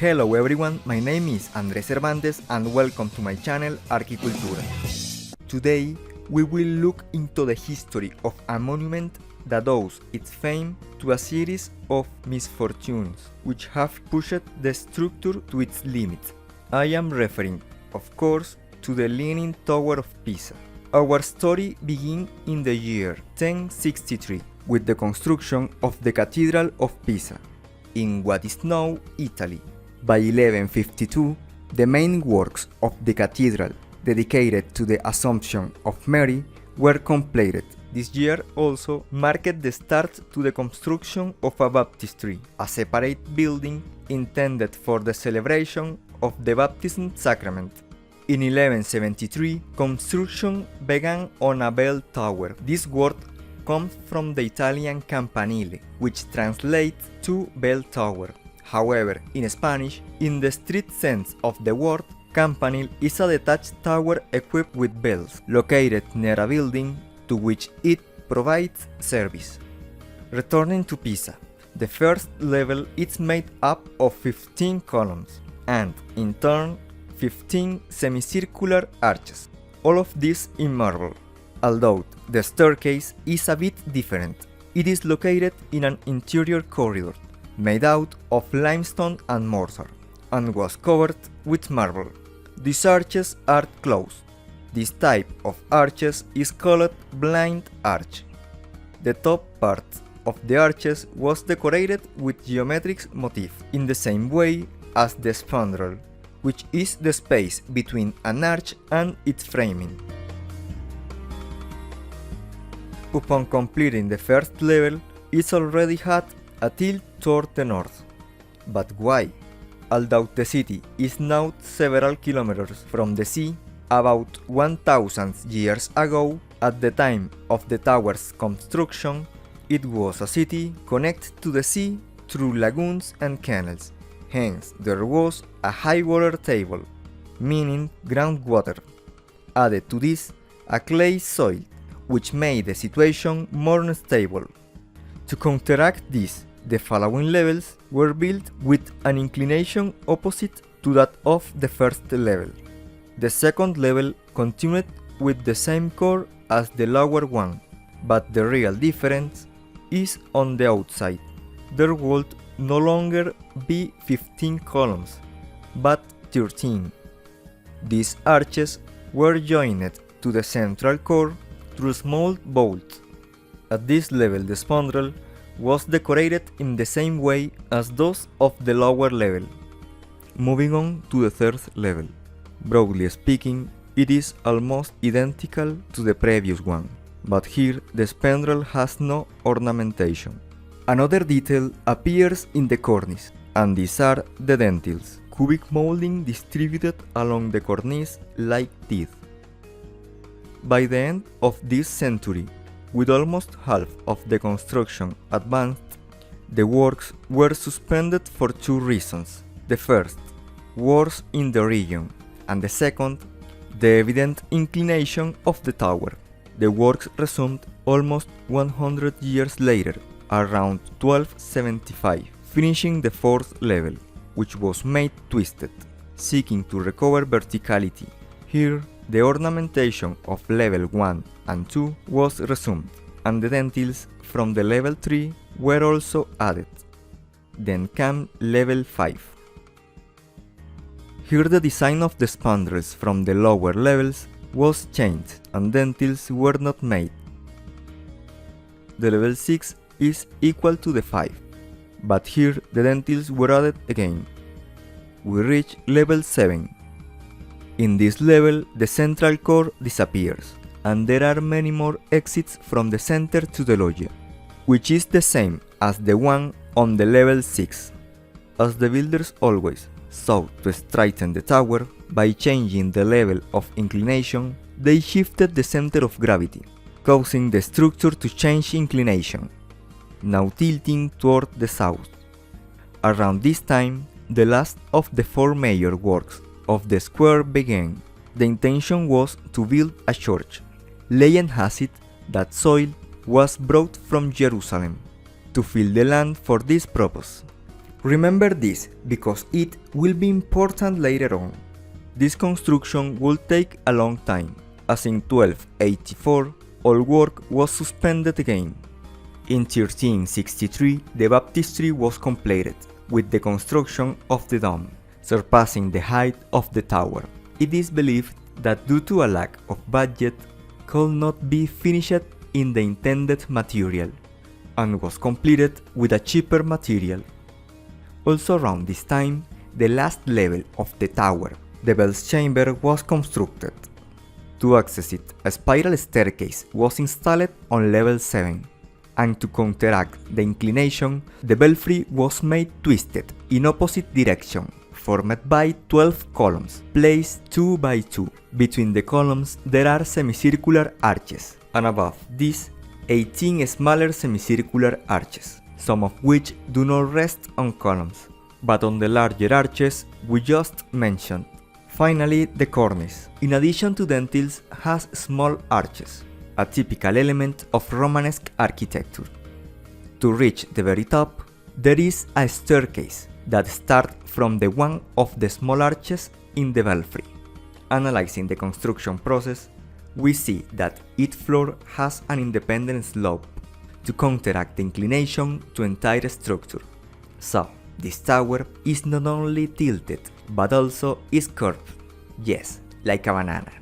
Hello everyone, my name is Andrés Cervantes and welcome to my channel Arquicultura. Today we will look into the history of a monument that owes its fame to a series of misfortunes which have pushed the structure to its limits. I am referring, of course, to the Leaning Tower of Pisa. Our story begins in the year 1063 with the construction of the Cathedral of Pisa in what is now Italy. By 1152, the main works of the cathedral, dedicated to the Assumption of Mary, were completed. This year also marked the start to the construction of a baptistry, a separate building intended for the celebration of the baptism sacrament. In 1173, construction began on a bell tower. This word comes from the Italian campanile, which translates to bell tower. However, in Spanish, in the strict sense of the word, campanile is a detached tower equipped with bells, located near a building to which it provides service. Returning to Pisa, the first level is made up of 15 columns, and in turn 15 semicircular arches, all of these in marble. Although the staircase is a bit different, it is located in an interior corridor, made out of limestone and mortar, and was covered with marble. These arches are closed. This type of arches is called blind arch. The top part of the arches was decorated with geometric motif in the same way as the spandrel, which is the space between an arch and its framing. Upon completing the first level, it already had a tilt toward the north. But why? Although the city is now several kilometers from the sea, about 1000 years ago, at the time of the tower's construction, it was a city connected to the sea through lagoons and canals. Hence, there was a high water table, meaning groundwater. Added to this, a clay soil, which made the situation more unstable. To counteract this, the following levels were built with an inclination opposite to that of the first level. The second level continued with the same core as the lower one, but the real difference is on the outside. There would no longer be 15 columns, but 13. These arches were joined to the central core through small bolts. At this level, the spandrel was decorated in the same way as those of the lower level. Moving on to the third level. Broadly speaking, it is almost identical to the previous one, but here the spandrel has no ornamentation. Another detail appears in the cornice, and these are the dentils, cubic molding distributed along the cornice like teeth. By the end of this century, with almost half of the construction advanced, the works were suspended for two reasons. The first, wars in the region, and the second, the evident inclination of the tower. The works resumed almost 100 years later, around 1275, finishing the fourth level, which was made twisted, seeking to recover verticality. Here, the ornamentation of level 1 and 2 was resumed, and the dentils from the level 3 were also added. Then came level 5. Here the design of the spandrels from the lower levels was changed and dentils were not made. The level 6 is equal to the 5, but here the dentils were added again. We reach level 7. In this level, the central core disappears, and there are many more exits from the center to the loggia, which is the same as the one on the level 6. As the builders always sought to straighten the tower, by changing the level of inclination, they shifted the center of gravity, causing the structure to change inclination, now tilting toward the south. Around this time, the last of the four major works of the square began. The intention was to build a church. Legend has it that soil was brought from Jerusalem to fill the land for this purpose. Remember this because it will be important later on. This construction will take a long time, as in 1284 all work was suspended again. In 1363 the baptistry was completed, with the construction of the dome, surpassing the height of the tower. It is believed that due to a lack of budget, could not be finished in the intended material, and was completed with a cheaper material. Also around this time, the last level of the tower, the bells chamber, was constructed. To access it, a spiral staircase was installed on level 7, and to counteract the inclination, the belfry was made twisted in opposite direction, formed by 12 columns, placed 2 by 2. Between the columns there are semicircular arches, and above these 18 smaller semicircular arches, some of which do not rest on columns, but on the larger arches we just mentioned. Finally, the cornice, in addition to dentils, has small arches, a typical element of Romanesque architecture. To reach the very top, there is a staircase that starts from the one of the small arches in the belfry. Analyzing the construction process, we see that each floor has an independent slope to counteract the inclination to entire structure. So, this tower is not only tilted, but also is curved. Yes, like a banana.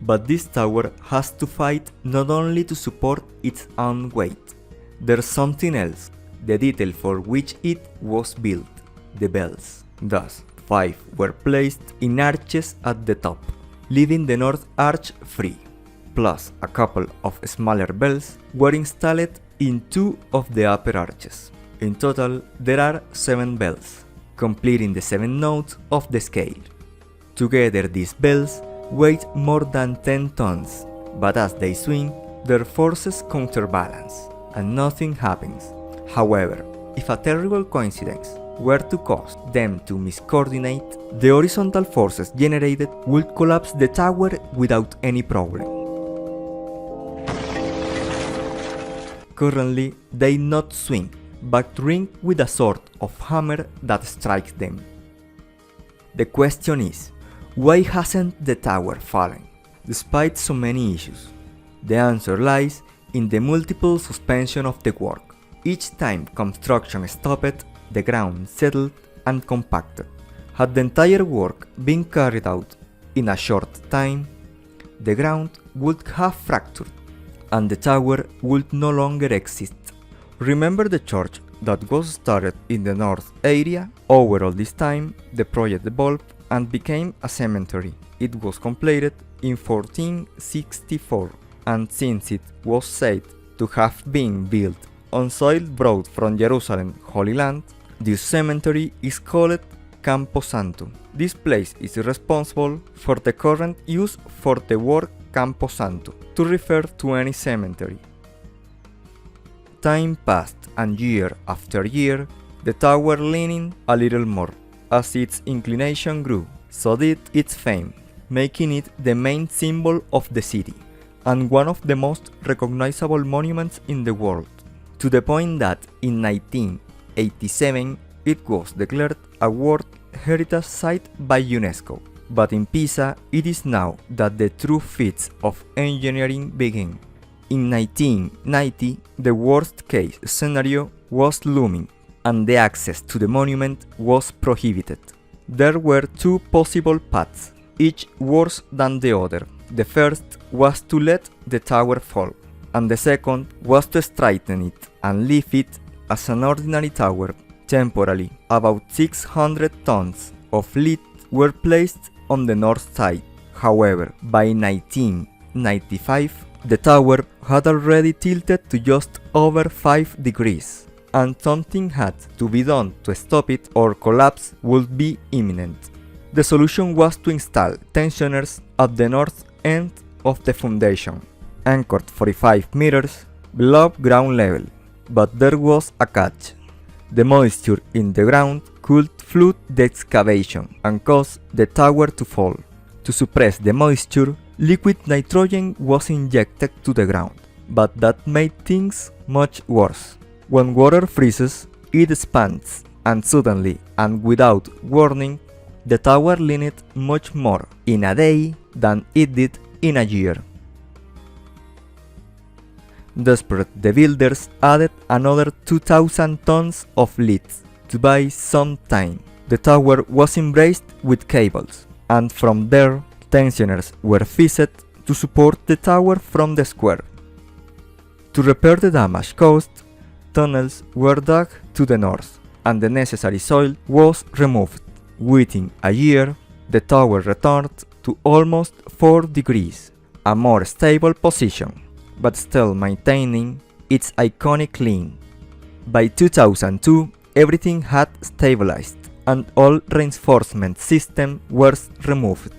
But this tower has to fight not only to support its own weight. There's something else, the detail for which it was built, the bells. Thus, 5 were placed in arches at the top, leaving the north arch free, plus a couple of smaller bells were installed in 2 of the upper arches. In total, there are 7 bells, completing the 7 notes of the scale. Together these bells weigh more than 10 tons, but as they swing, their forces counterbalance, and nothing happens. However, if a terrible coincidence were to cause them to miscoordinate, the horizontal forces generated would collapse the tower without any problem. Currently, they not swing, but ring with a sort of hammer that strikes them. The question is, why hasn't the tower fallen, despite so many issues? The answer lies in the multiple suspension of the work. Each time construction stopped, the ground settled and compacted. Had the entire work been carried out in a short time, the ground would have fractured, and the tower would no longer exist. Remember the church that was started in the north area? Over all this time, the project evolved and became a cemetery. It was completed in 1464, and since it was said to have been built on soil brought from Jerusalem, Holy Land, this cemetery is called Campo Santo. This place is responsible for the current use for the word Campo Santo, to refer to any cemetery. Time passed, and year after year, the tower leaning a little more. As its inclination grew, so did its fame, making it the main symbol of the city, and one of the most recognizable monuments in the world, to the point that in 1987 it was declared a World Heritage Site by UNESCO. But in Pisa, it is now that the true feats of engineering begin. In 1990, the worst-case scenario was looming, and the access to the monument was prohibited. There were 2 possible paths, each worse than the other. The first was to let the tower fall, and the second was to straighten it and leave it as an ordinary tower temporarily. About 600 tons of lead were placed on the north side. However, by 1995, the tower had already tilted to just over 5 degrees, and something had to be done to stop it, or collapse would be imminent. The solution was to install tensioners at the north end of the foundation, anchored 45 meters below ground level. But there was a catch. The moisture in the ground could flood the excavation and cause the tower to fall. To suppress the moisture, liquid nitrogen was injected to the ground, but that made things much worse. When water freezes, it expands, and suddenly and without warning, the tower leaned much more in a day than it did in a year. Desperate, the builders added another 2,000 tons of lead to buy some time. The tower was embraced with cables, and from there, tensioners were fixed to support the tower from the square. To repair the damage caused, tunnels were dug to the north, and the necessary soil was removed. Within a year, the tower returned to almost 4 degrees, a more stable position, but still maintaining its iconic lean. By 2002, everything had stabilized, and all reinforcement systems were removed.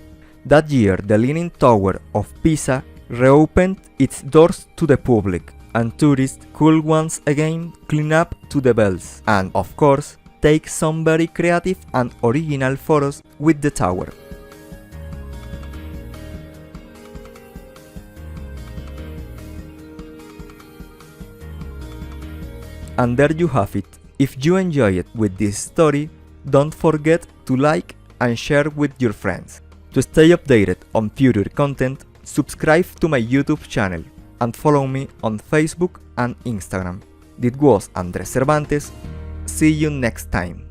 That year, the Leaning Tower of Pisa reopened its doors to the public, and tourists could once again clean up to the bells and, of course, take some very creative and original photos with the tower. And there you have it. If you enjoyed with this story, don't forget to like and share with your friends. To stay updated on future content, subscribe to my YouTube channel and follow me on Facebook and Instagram. This was Andres Cervantes. See you next time.